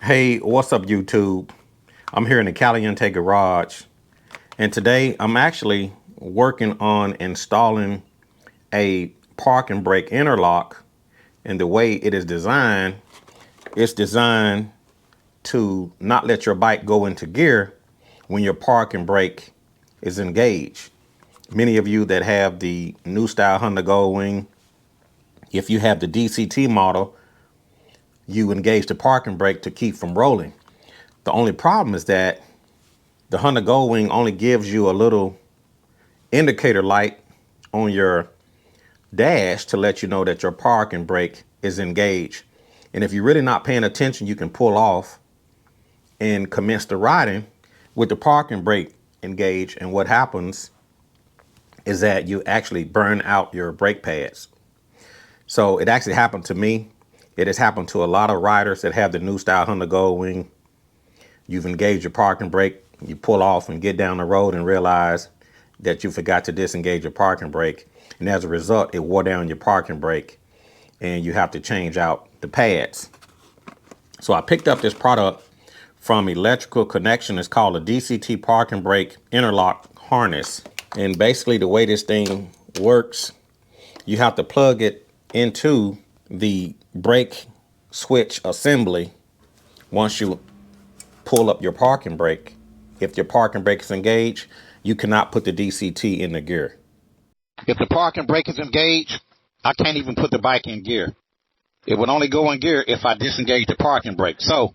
Hey, what's up YouTube? I'm here in the Caliente garage, and today I'm actually working on installing a park and brake interlock. And the way it is designed, it's designed to not let your bike go into gear when your park and brake is engaged. Many of you that have the new style Honda Goldwing, if you have the DCT model, you engage the park and brake to keep from rolling. The only problem is that the Honda Goldwing only gives you a little indicator light on your dash to let you know that your park and brake is engaged. And if you're really not paying attention, you can pull off and commence the riding with the park and brake engaged. And what happens is that you actually burn out your brake pads. So it actually happened to me. It has happened to a lot of riders that have the new style Honda Goldwing. You've engaged your park and brake, you pull off and get down the road and realize that you forgot to disengage your parking brake. And as a result, it wore down your parking brake and you have to change out the pads. So I picked up this product from Electrical Connection. It's called a DCT parking brake interlock harness. And basically the way this thing works, you have to plug it into the brake switch assembly once you pull up your parking brake. If your parking brake is engaged, you cannot put the DCT in the gear. If the parking brake is engaged, I can't even put the bike in gear. It would only go in gear if I disengage the parking brake. So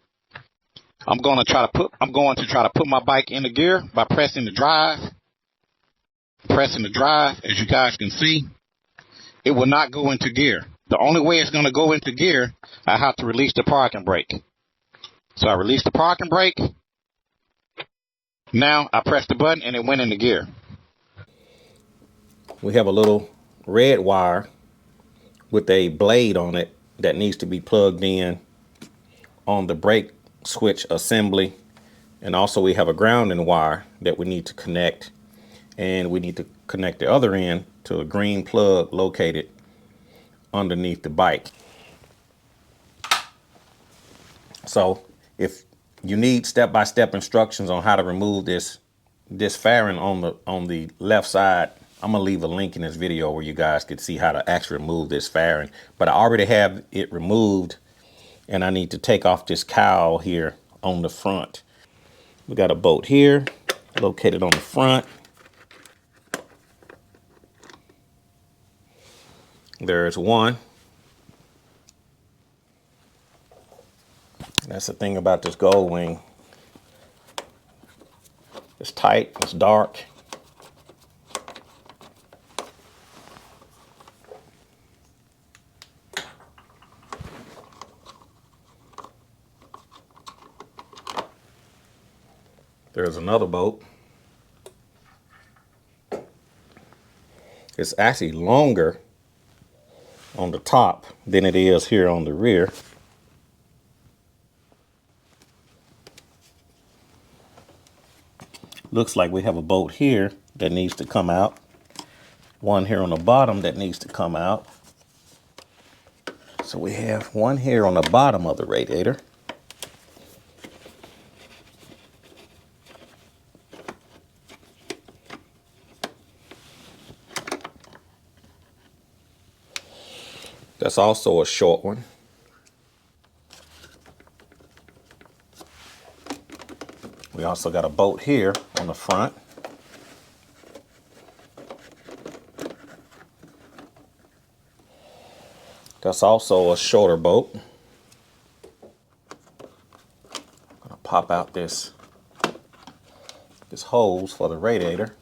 I'm going to try to put my bike in the gear by pressing the drive. Pressing the drive, as you guys can see, it will not go into gear. The only way it's going to go into gear, I have to release the parking brake. So I release the parking brake. Now I press the button and it went into gear. We have a little red wire with a blade on it that needs to be plugged in on the brake switch assembly. And also we have a grounding wire that we need to connect. And we need to connect the other end to a green plug located underneath the bike. So if you need step-by-step instructions on how to remove this fairing on the left side, I'm gonna leave a link in this video where you guys can see how to actually remove this fairing. But I already have it removed, and I need to take off this cowl here on the front. We got a bolt here located on the front. There's one. That's the thing about this Goldwing. It's tight, it's dark. There's another bolt. It's actually longer on the top than it is here on the rear. Looks like we have a bolt here that needs to come out. One here on the bottom that needs to come out. So we have one here on the bottom of the radiator. That's also a short one. We also got a bolt here on the front. That's also a shorter bolt. I'm gonna pop out this hose for the radiator.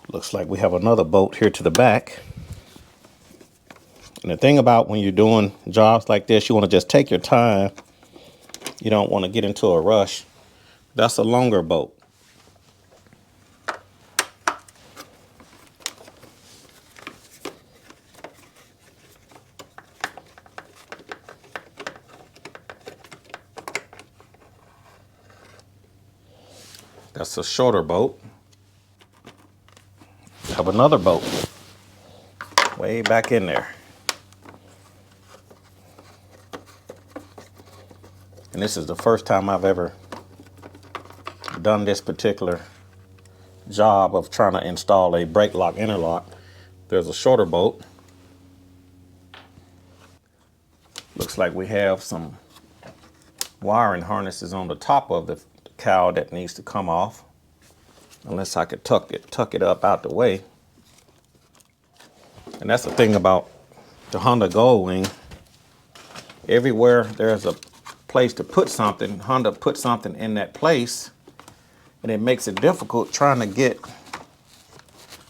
Looks like we have another bolt here to the back. And the thing about when you're doing jobs like this, you want to just take your time. You don't want to get into a rush. That's a longer bolt. That's a shorter bolt. We have another bolt way back in there. And this is the first time I've ever done this particular job of trying to install a brake lock interlock. There's a shorter bolt. Looks like we have some wiring harnesses on the top of the cowl that needs to come off. Unless I could tuck it up out the way. And that's the thing about the Honda Goldwing. Everywhere there's a place to put something, Honda put something in that place, and it makes it difficult trying to get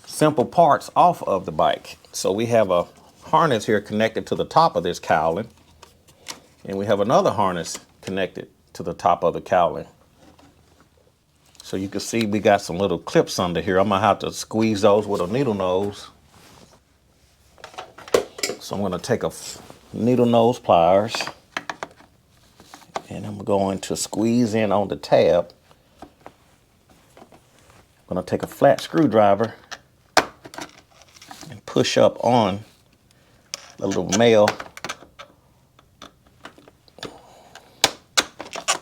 simple parts off of the bike. So we have a harness here connected to the top of this cowling, and we have another harness connected to the top of the cowling. So you can see we got some little clips under here. I'm gonna have to squeeze those with a needle nose. So I'm gonna take a needle nose pliers and I'm going to squeeze in on the tab. I'm gonna take a flat screwdriver and push up on the little male.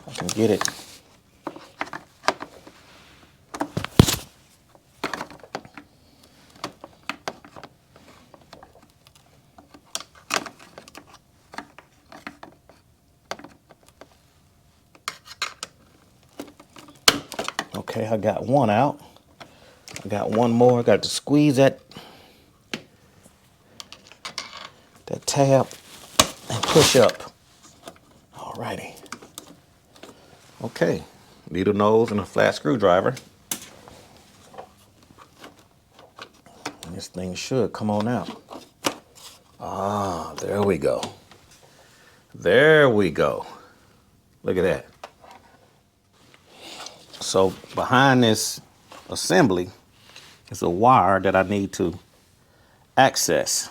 I can get it. Okay, I got one out. I got one more. I got to squeeze that tab and push up. Alrighty. Okay, needle nose and a flat screwdriver. And this thing should come on out. Ah, there we go. There we go. Look at that. So behind this assembly is a wire that I need to access.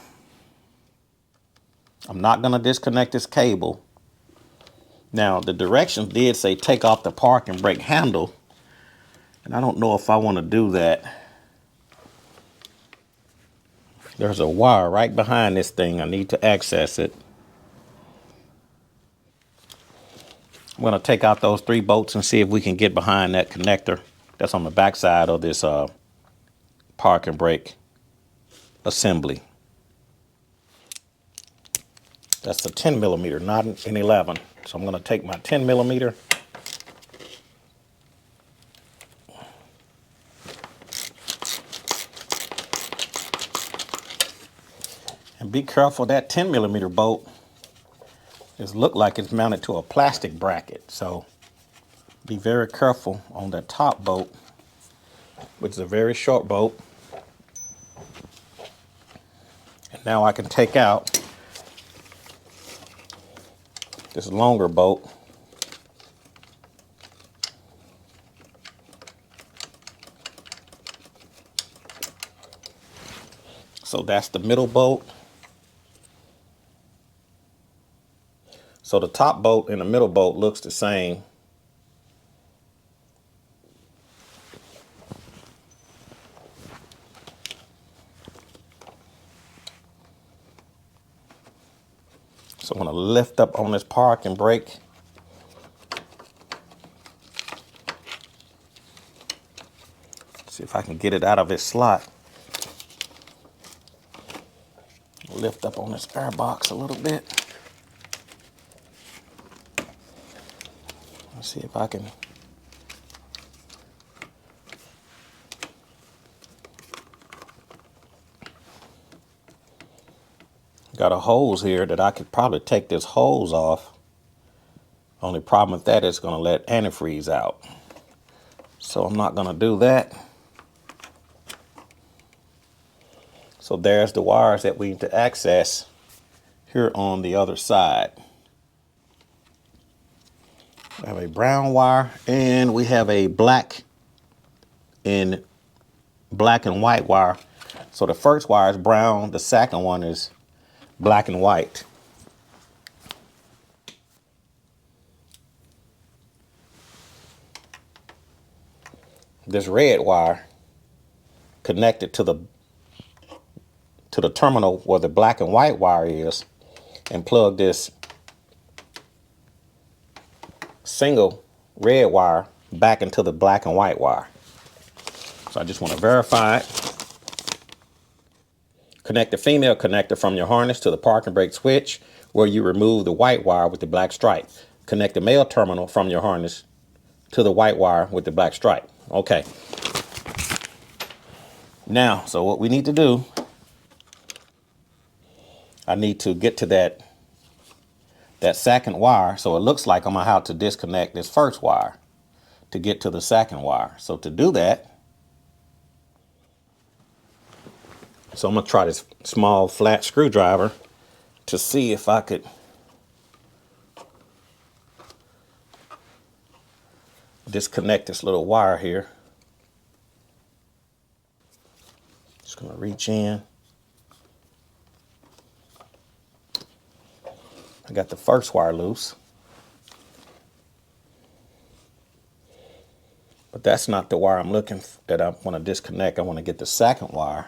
I'm not going to disconnect this cable. Now the directions did say take off the park and brake handle, and I don't know if I want to do that. There's a wire right behind this thing. I need to access it. I'm going to take out those 3 bolts and see if we can get behind that connector that's on the back side of this park and brake assembly. That's a 10 millimeter, not an 11. So I'm going to take my 10 millimeter and be careful. That 10 millimeter bolt look like it's mounted to a plastic bracket, so be very careful on that top bolt, which is a very short bolt. And now I can take out this longer bolt. So that's the middle bolt. So the top bolt and the middle bolt looks the same. So I'm going to lift up on this park and brake. See if I can get it out of its slot. Lift up on this air box a little bit. Let's see if I can. Got a hose here that I could probably take this hose off. Only problem with that is going to let antifreeze out. So I'm not going to do that. So there's the wires that we need to access here on the other side. We have a brown wire and we have a black and white wire. So the first wire is brown, the second one is black and white. This red wire connected to the terminal where the black and white wire is, and plug this single red wire back into the black and white wire. So I just want to verify it. Connect the female connector from your harness to the parking brake switch where you remove the white wire with the black stripe. Connect the male terminal from your harness to the white wire with the black stripe. Okay. Now, so what we need to do, I need to get to that second wire. So it looks like I'm going to have to disconnect this first wire to get to the second wire. So to do that, so I'm going to try this small flat screwdriver to see if I could disconnect this little wire here. Just going to reach in. I got the first wire loose. But that's not the wire I'm looking for, that I want to disconnect. I want to get the second wire,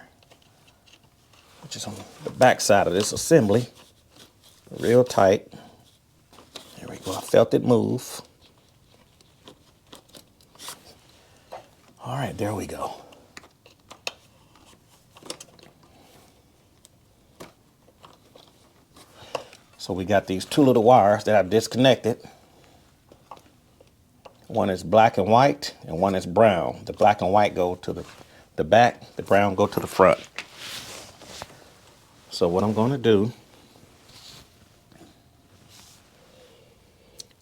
which is on the back side of this assembly. Real tight. There we go. I felt it move. All right, there we go. So we got these two little wires that I disconnected. One is black and white and one is brown. The black and white go to the back, the brown go to the front. So what I'm going to do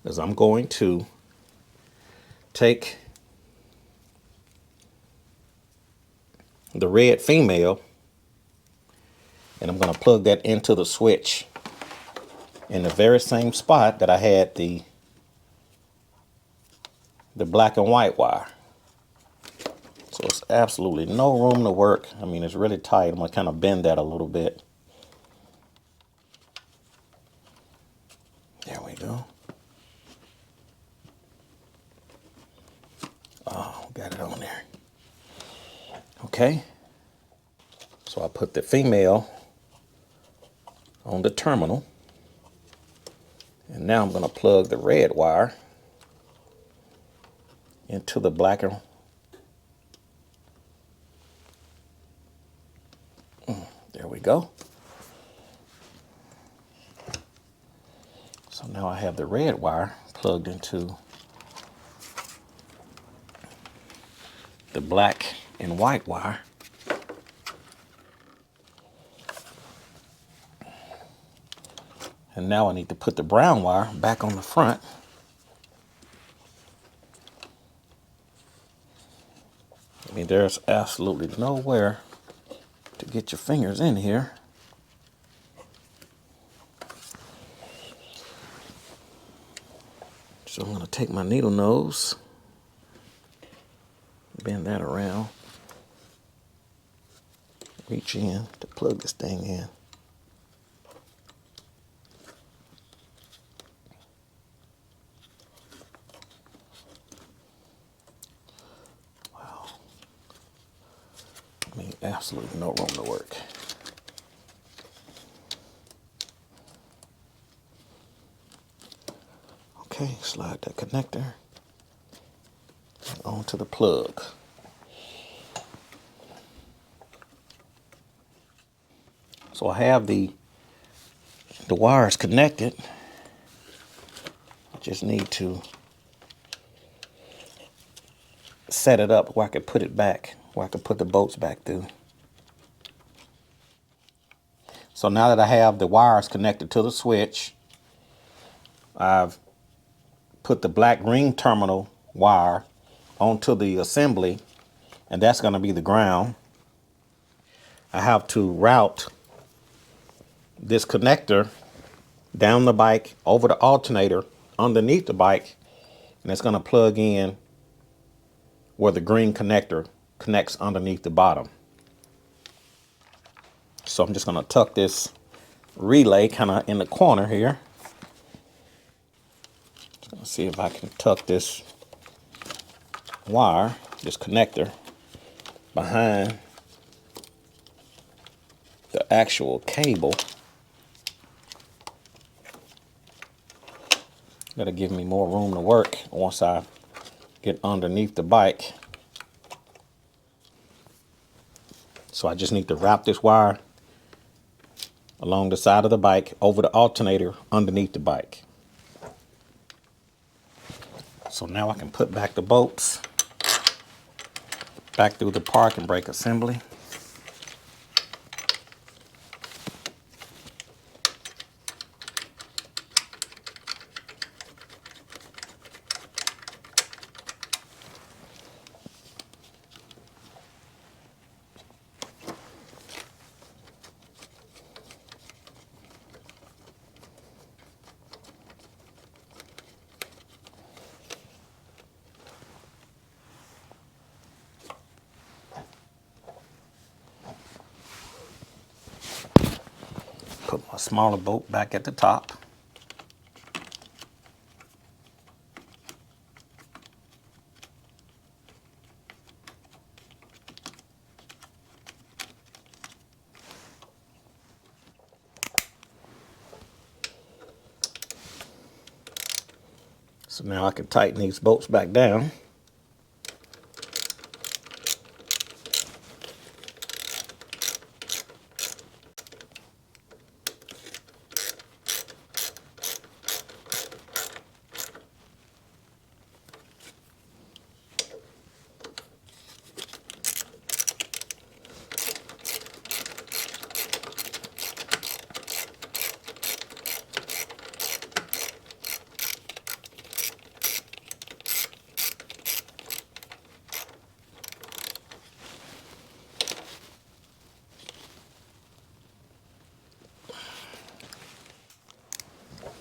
is I'm going to take the red female and I'm going to plug that into the switch in the very same spot that I had the black and white wire. So it's absolutely no room to work. I mean, it's really tight. I'm going to kind of bend that a little bit. There we go. Oh, got it on there. Okay. So I put the female on the terminal. And now I'm going to plug the red wire into the black and there we go. So now I have the red wire plugged into the black and white wire. And now I need to put the brown wire back on the front. I mean, there's absolutely nowhere to get your fingers in here. So I'm going to take my needle nose, bend that around, reach in to plug this thing in. Wow. I mean, absolutely no room to work. Okay, slide that connector onto the plug. So I have the wires connected. I just need to set it up where I could put it back, where I could put the bolts back through. So now that I have the wires connected to the switch, I've put the black ring terminal wire onto the assembly, and that's going to be the ground. I have to route this connector down the bike, over the alternator, underneath the bike, and it's going to plug in where the green connector connects underneath the bottom. So I'm just going to tuck this relay kind of in the corner here. Just going to see if I can tuck this wire, this connector, behind the actual cable. That'll give me more room to work once I get underneath the bike. So I just need to wrap this wire along the side of the bike over the alternator underneath the bike. So now I can put back the bolts back through the parking brake assembly. Put my smaller bolt back at the top. So now I can tighten these bolts back down.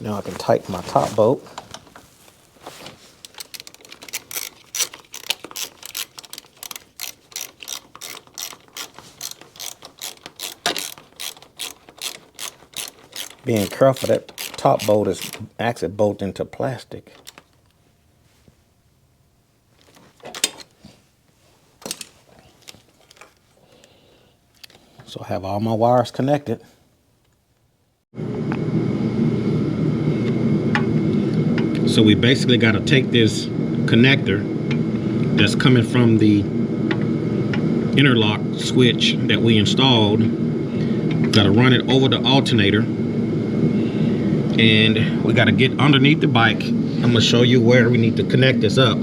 Now I can tighten my top bolt. Being careful, that top bolt is actually bolted into plastic. So I have all my wires connected. So we basically got to take this connector that's coming from the interlock switch that we installed, got to run it over the alternator, and we got to get underneath the bike. I'm going to show you where we need to connect this up.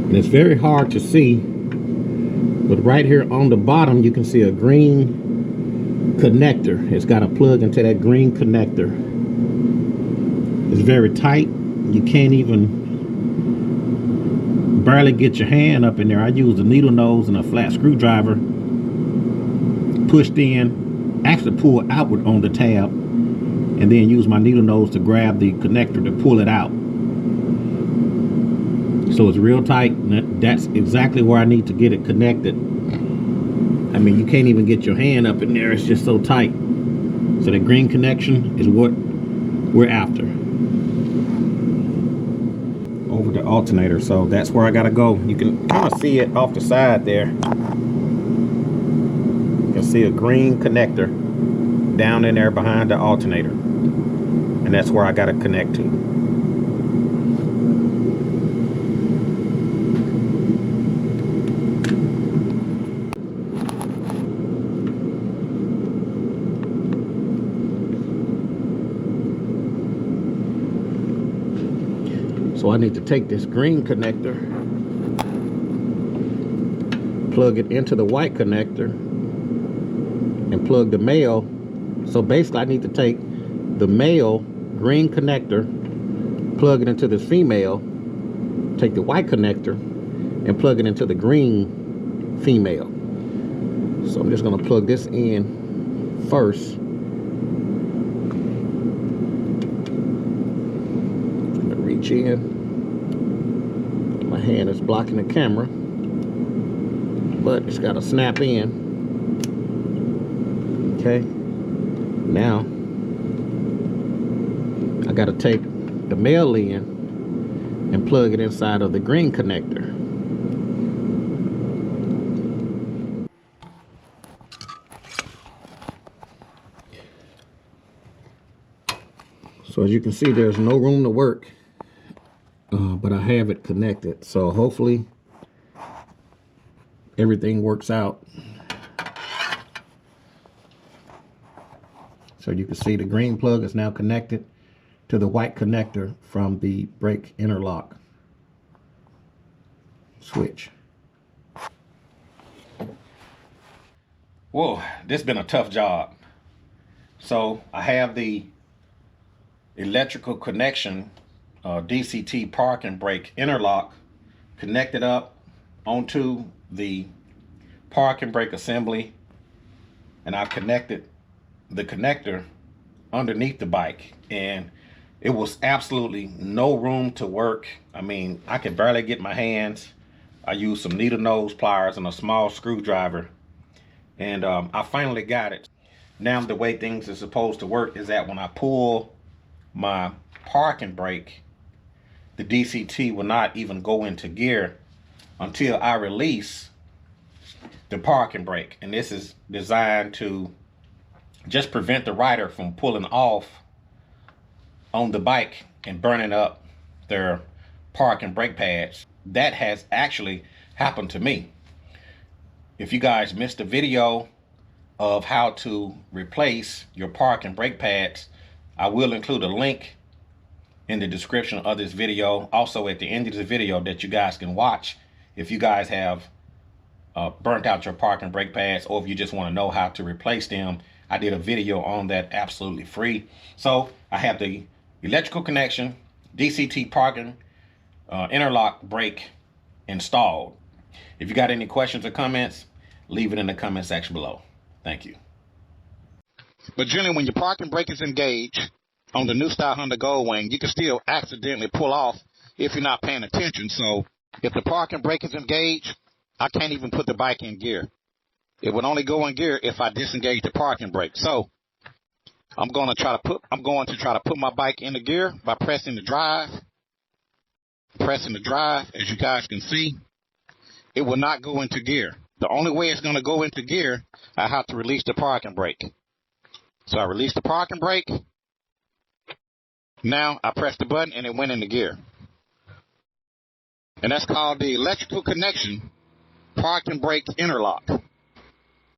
And it's very hard to see, but right here on the bottom you can see a green connector. It's got a plug into that green connector. It's very tight. You can't even barely get your hand up in there. I used a needle nose and a flat screwdriver, pushed in, actually pulled outward on the tab, and then used my needle nose to grab the connector to pull it out. So it's real tight, and that's exactly where I need to get it connected. I mean, you can't even get your hand up in there. It's just so tight. So the green connection is what we're after. Over the alternator. So that's where I gotta go. You can kind of see it off the side there. You can see a green connector down in there behind the alternator. And that's where I gotta connect to. So I need to take this green connector, plug it into the white connector, and plug the male. So basically I need to take the male green connector, plug it into the female, take the white connector, and plug it into the green female. So I'm just going to plug this in first. Reach in. My hand is blocking the camera, but it's got to snap in. Okay, now I got to take the male in and plug it inside of the green connector. So as you can see, there's no room to work, but I have it connected. So hopefully everything works out. So you can see the green plug is now connected to the white connector from the brake interlock switch. Whoa, this has been a tough job. So I have the electrical connection, DCT park and brake interlock connected up onto the park and brake assembly, and I've connected the connector underneath the bike, and it was absolutely no room to work. I mean, I could barely get my hands. I used some needle nose pliers and a small screwdriver, and I finally got it. Now the way things are supposed to work is that when I pull my parking brake, the DCT will not even go into gear until I release the parking brake. And this is designed to just prevent the rider from pulling off on the bike and burning up their park and brake pads. That has actually happened to me. If you guys missed the video of how to replace your park and brake pads, I will include a link in the description of this video, also at the end of the video, that you guys can watch if you guys have burnt out your park and brake pads, or if you just want to know how to replace them. I did a video on that absolutely free. So I have the electrical connection, DCT parking interlock brake installed. If you got any questions or comments, leave it in the comment section below. Thank you. But generally, when your parking brake is engaged on the new style Honda Goldwing, you can still accidentally pull off if you're not paying attention. So if the parking brake is engaged, I can't even put the bike in gear. It would only go in gear if I disengage the parking brake. So I'm going to try to put my bike into gear by pressing the drive. Pressing the drive, as you guys can see, it will not go into gear. The only way it's going to go into gear, I have to release the parking brake. So I release the parking brake. Now I press the button and it went into gear. And that's called the electrical connection parking brake interlock.